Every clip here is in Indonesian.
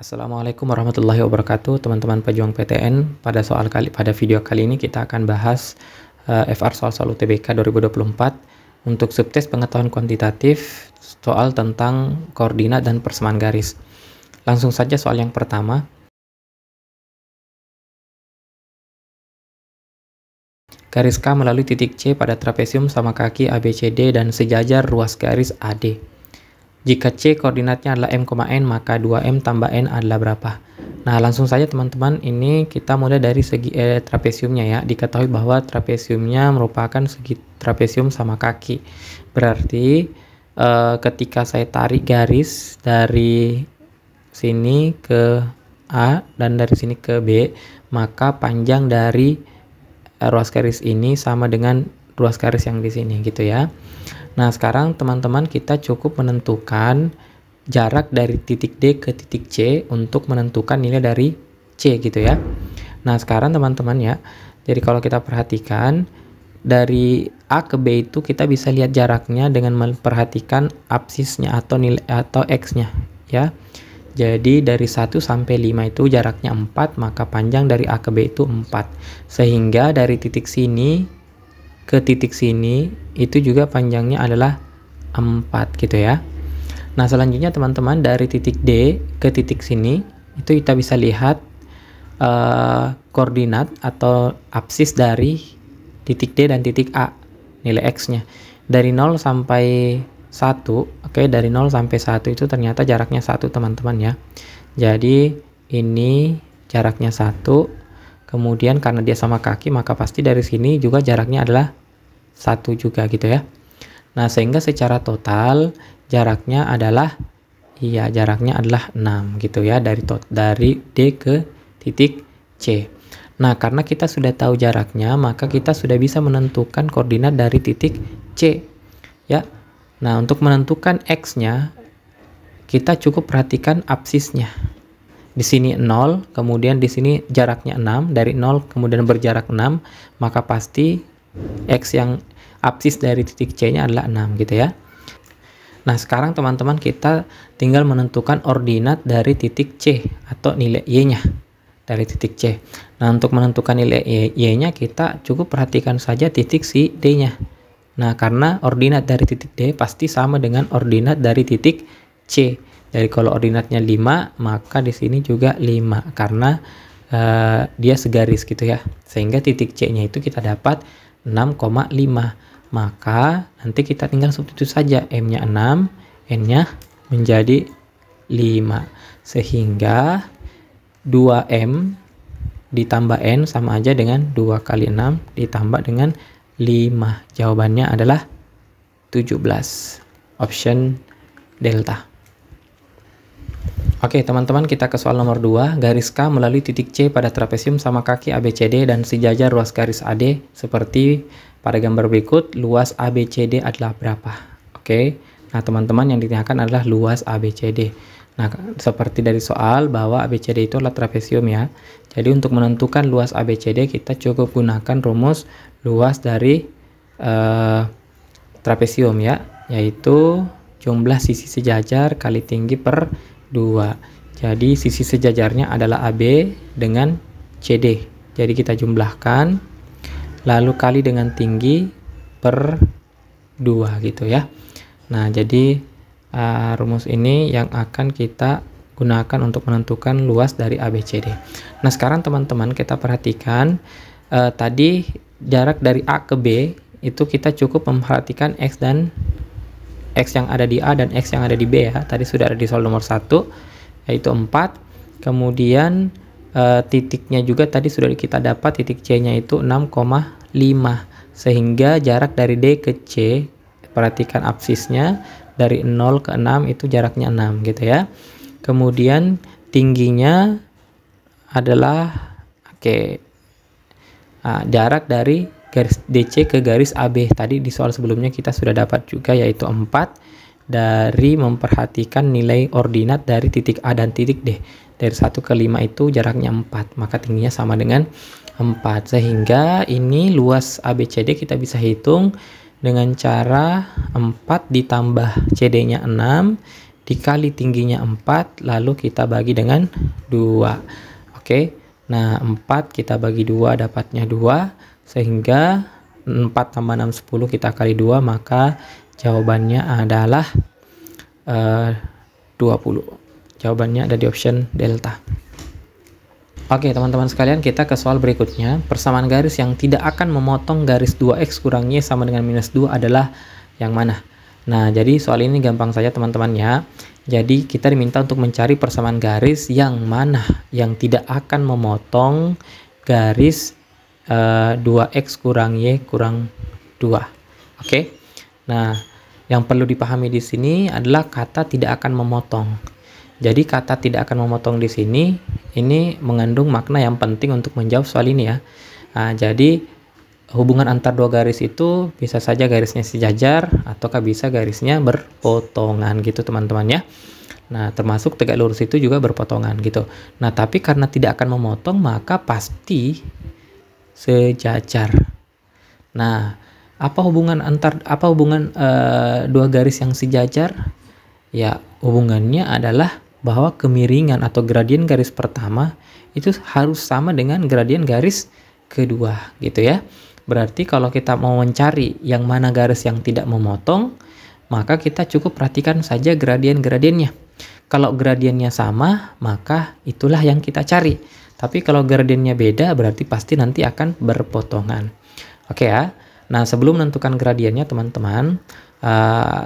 Assalamualaikum warahmatullahi wabarakatuh, teman-teman pejuang PTN. Pada video kali ini kita akan bahas FR soal UTBK 2024 untuk subtes pengetahuan kuantitatif, soal tentang koordinat dan persamaan garis. Langsung saja soal yang pertama. Garis K melalui titik C pada trapesium sama kaki ABCD dan sejajar ruas garis AD. Jika C koordinatnya adalah M, N, maka 2M tambah N adalah berapa? Nah, langsung saja teman-teman, ini kita mulai dari segi trapesiumnya ya. Diketahui bahwa trapesiumnya merupakan segi trapesium sama kaki. Berarti ketika saya tarik garis dari sini ke A dan dari sini ke B, maka panjang dari ruas garis ini sama dengan ruas garis yang di sini gitu ya. Nah, sekarang teman-teman kita cukup menentukan jarak dari titik D ke titik C untuk menentukan nilai dari C gitu ya. Nah, sekarang teman-teman ya, jadi kalau kita perhatikan dari A ke B itu kita bisa lihat jaraknya dengan memperhatikan absisnya atau nilai atau X-nya ya. Jadi dari 1 sampai 5 itu jaraknya 4, maka panjang dari A ke B itu 4. Sehingga dari titik sini ke titik sini itu juga panjangnya adalah 4 gitu ya. Nah, selanjutnya teman-teman dari titik D ke titik sini itu kita bisa lihat koordinat atau absis dari titik D dan titik A, nilai X-nya. Dari 0 sampai 1, oke, dari 0 sampai 1 itu ternyata jaraknya 1 teman-teman ya. Jadi ini jaraknya 1. Kemudian karena dia sama kaki, maka pasti dari sini juga jaraknya adalah 1 juga gitu ya. Nah, sehingga secara total jaraknya adalah 6 gitu ya, dari D ke titik C. Nah, karena kita sudah tahu jaraknya, maka kita sudah bisa menentukan koordinat dari titik C ya. Nah, untuk menentukan X-nya kita cukup perhatikan absisnya. Di sini 0, kemudian di sini jaraknya 6, dari 0 kemudian berjarak 6, maka pasti X yang absis dari titik C-nya adalah 6 gitu ya. Nah, sekarang teman-teman kita tinggal menentukan ordinat dari titik C atau nilai Y-nya dari titik C. Nah, untuk menentukan nilai Y-nya kita cukup perhatikan saja titik si D-nya. Nah, karena ordinat dari titik D pasti sama dengan ordinat dari titik C. Jadi kalau ordinatnya 5, maka di sini juga 5 karena dia segaris gitu ya. Sehingga titik C-nya itu kita dapat 6,5. Maka nanti kita tinggal substitusi saja, M-nya 6, N-nya menjadi 5. Sehingga 2M ditambah N sama aja dengan 2 kali 6 ditambah dengan 5. Jawabannya adalah 17. Option delta. Oke, teman-teman, kita ke soal nomor 2. Garis K melalui titik C pada trapesium sama kaki ABCD dan sejajar ruas garis AD seperti pada gambar berikut. Luas ABCD adalah berapa? Oke. Nah, teman-teman, yang ditanyakan adalah luas ABCD. Nah, seperti dari soal bahwa ABCD itu adalah trapesium ya. Jadi untuk menentukan luas ABCD kita cukup gunakan rumus luas dari trapesium ya, yaitu jumlah sisi sejajar kali tinggi per 2. Jadi sisi sejajarnya adalah AB dengan CD. Jadi kita jumlahkan lalu kali dengan tinggi per 2 gitu ya. Nah, jadi rumus ini yang akan kita gunakan untuk menentukan luas dari ABCD. Nah, sekarang teman-teman kita perhatikan tadi jarak dari A ke B itu kita cukup memperhatikan X dan X yang ada di A dan X yang ada di B ya. Tadi sudah ada di soal nomor 1 yaitu 4. Kemudian titiknya juga tadi sudah kita dapat, titik C-nya itu 6,5. Sehingga jarak dari D ke C, perhatikan absisnya, dari 0 ke 6 itu jaraknya 6 gitu ya. Kemudian tingginya adalah jarak dari garis DC ke garis AB. Tadi di soal sebelumnya kita sudah dapat juga, yaitu 4 dari memperhatikan nilai ordinat dari titik A dan titik D. Dari 1 ke 5 itu jaraknya 4, maka tingginya sama dengan 4. Sehingga ini luas ABCD kita bisa hitung dengan cara 4 ditambah CD-nya 6 dikali tingginya 4, lalu kita bagi dengan 2. Oke, nah 4 kita bagi 2 dapatnya 2, sehingga 4 tambah 6 10 kita kali 2, maka jawabannya adalah 20. Jawabannya ada di option delta. Oke teman-teman sekalian, kita ke soal berikutnya. Persamaan garis yang tidak akan memotong garis 2x kurang y sama dengan minus 2 adalah yang mana? Nah, jadi soal ini gampang saja teman-teman ya. Jadi kita diminta untuk mencari persamaan garis yang mana yang tidak akan memotong garis 2x kurang y kurang 2. Oke. Nah, yang perlu dipahami di sini adalah kata tidak akan memotong. Jadi kata tidak akan memotong di sini ini mengandung makna yang penting untuk menjawab soal ini ya. Nah, jadi hubungan antar dua garis itu bisa saja garisnya sejajar ataukah bisa garisnya berpotongan gitu teman-teman ya. Nah, termasuk tegak lurus itu juga berpotongan gitu. Nah, tapi karena tidak akan memotong maka pasti sejajar. Nah, apa hubungan dua garis yang sejajar? Ya, hubungannya adalah bahwa kemiringan atau gradien garis pertama itu harus sama dengan gradien garis kedua gitu ya. Berarti kalau kita mau mencari yang mana garis yang tidak memotong, maka kita cukup perhatikan saja gradien-gradiennya. Kalau gradiennya sama, maka itulah yang kita cari. Tapi kalau gradiennya beda, berarti pasti nanti akan berpotongan. Oke ya. Nah, sebelum menentukan gradiennya teman-teman,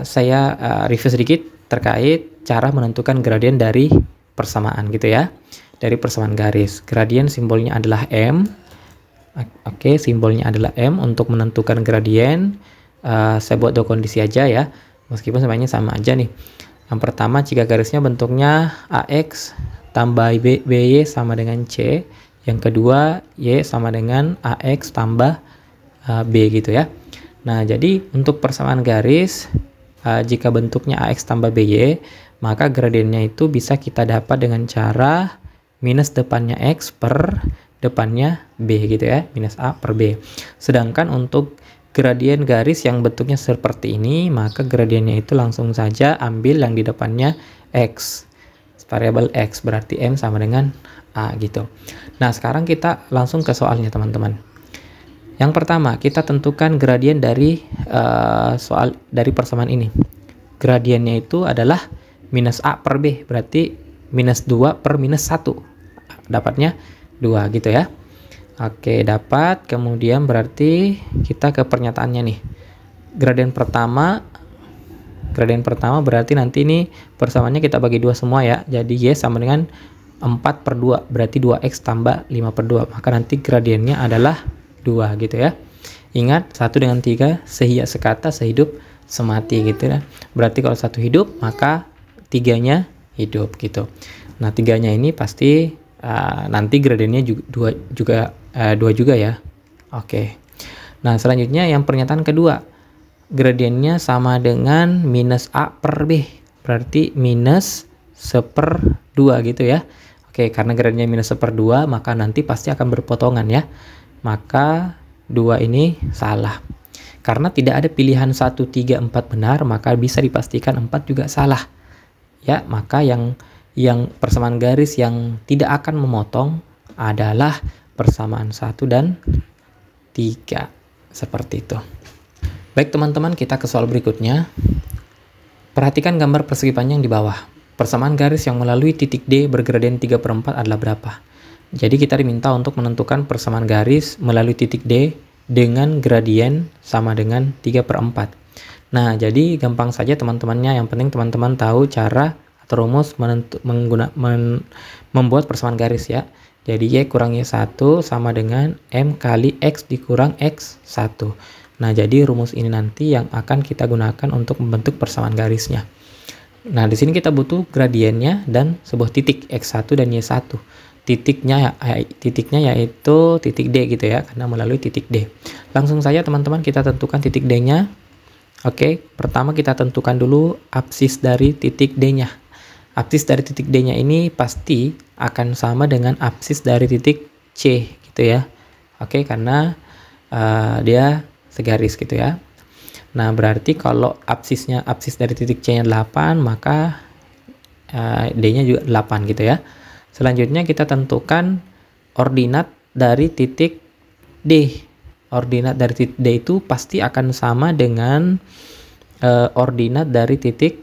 saya review sedikit terkait cara menentukan gradien dari persamaan gitu ya. Dari persamaan garis. Gradien simbolnya adalah M. Oke, simbolnya adalah M untuk menentukan gradien. Saya buat dua kondisi aja ya. Meskipun sebenarnya sama aja nih. Yang pertama, jika garisnya bentuknya AX tambah BY sama dengan C. Yang kedua, Y sama dengan AX tambah B gitu ya. Nah, jadi untuk persamaan garis, jika bentuknya AX tambah BY, maka gradiennya itu bisa kita dapat dengan cara minus depannya X per depannya B gitu ya, minus A per B. Sedangkan untuk gradien garis yang bentuknya seperti ini, maka gradiennya itu langsung saja ambil yang di depannya X, variabel X, berarti M sama dengan A gitu. Nah, sekarang kita langsung ke soalnya teman-teman. Yang pertama, kita tentukan gradien dari dari persamaan ini. Gradiennya itu adalah minus A per B, berarti minus 2 per minus 1. Dapatnya 2 gitu ya. Oke, dapat. Kemudian berarti kita ke pernyataannya nih. Gradien pertama berarti nanti ini persamaannya kita bagi 2 semua ya. Jadi Y sama dengan 4 per 2, berarti 2X tambah 5 per 2. Maka nanti gradiennya adalah 2 gitu ya. Ingat, 1 dengan 3 sehiyak sekata, sehidup semati gitu ya. Berarti kalau 1 hidup, maka 3-nya hidup gitu. Nah, 3-nya ini pasti nanti gradiennya juga 2 juga ya. Oke. Nah, selanjutnya yang pernyataan kedua. Gradiennya sama dengan minus A per B. Berarti minus 1/2 gitu ya. Oke, karena gradiennya minus 1/2, maka nanti pasti akan berpotongan ya. Maka 2 ini salah. Karena tidak ada pilihan 1, 3, 4 benar, maka bisa dipastikan 4 juga salah. Ya, maka yang persamaan garis yang tidak akan memotong adalah persamaan 1 dan 3. Seperti itu. Baik teman-teman, kita ke soal berikutnya. Perhatikan gambar persegi panjang di bawah. Persamaan garis yang melalui titik D bergradien 3/4 adalah berapa? Jadi kita diminta untuk menentukan persamaan garis melalui titik D dengan gradien sama dengan 3/4. Nah, jadi gampang saja teman-temannya. Yang penting teman-teman tahu cara atau rumus membuat persamaan garis ya. Jadi Y kurang Y1 sama dengan M kali X dikurang X1. Nah, jadi rumus ini nanti yang akan kita gunakan untuk membentuk persamaan garisnya. Nah, di sini kita butuh gradiennya dan sebuah titik X1 dan Y1. Titiknya yaitu titik D gitu ya, karena melalui titik D. Langsung saja teman-teman kita tentukan titik D-nya. Oke, pertama kita tentukan dulu apsis dari titik D-nya. Apsis dari titik D-nya ini pasti akan sama dengan apsis dari titik C gitu ya. Oke, karena dia segaris gitu ya. Nah, berarti kalau apsis dari titik C-nya 8, maka D-nya juga 8 gitu ya. Selanjutnya kita tentukan ordinat dari titik D. Ordinat dari titik D itu pasti akan sama dengan ordinat dari titik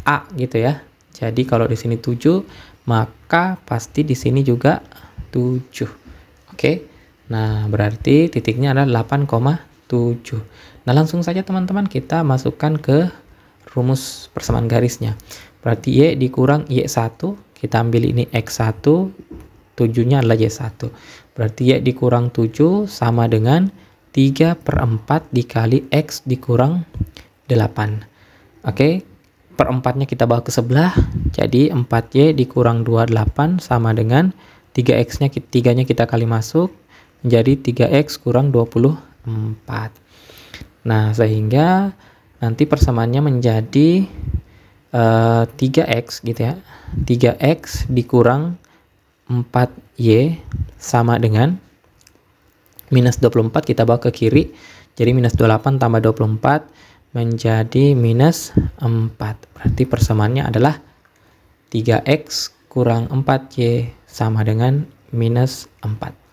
A gitu ya. Jadi kalau di sini 7, maka pasti di sini juga 7. Oke. Nah, berarti titiknya adalah 8,7. Nah, langsung saja teman-teman kita masukkan ke rumus persamaan garisnya. Berarti Y dikurang Y1, kita ambil ini X1, 7-nya adalah Y1. Berarti Y dikurang 7 sama dengan 3/4 dikali X dikurang 8. Oke, per 4-nya kita bawa ke sebelah, jadi 4Y dikurang 28 sama dengan 3X-nya, 3-nya kita kali masuk, menjadi 3X kurang 24. Nah, sehingga nanti persamaannya menjadi 3X gitu ya. 3X dikurang 4Y sama dengan minus 24, kita bawa ke kiri. Jadi minus 28 tambah 24 menjadi minus 4. Berarti persamaannya adalah 3X kurang 4Y sama dengan minus 4.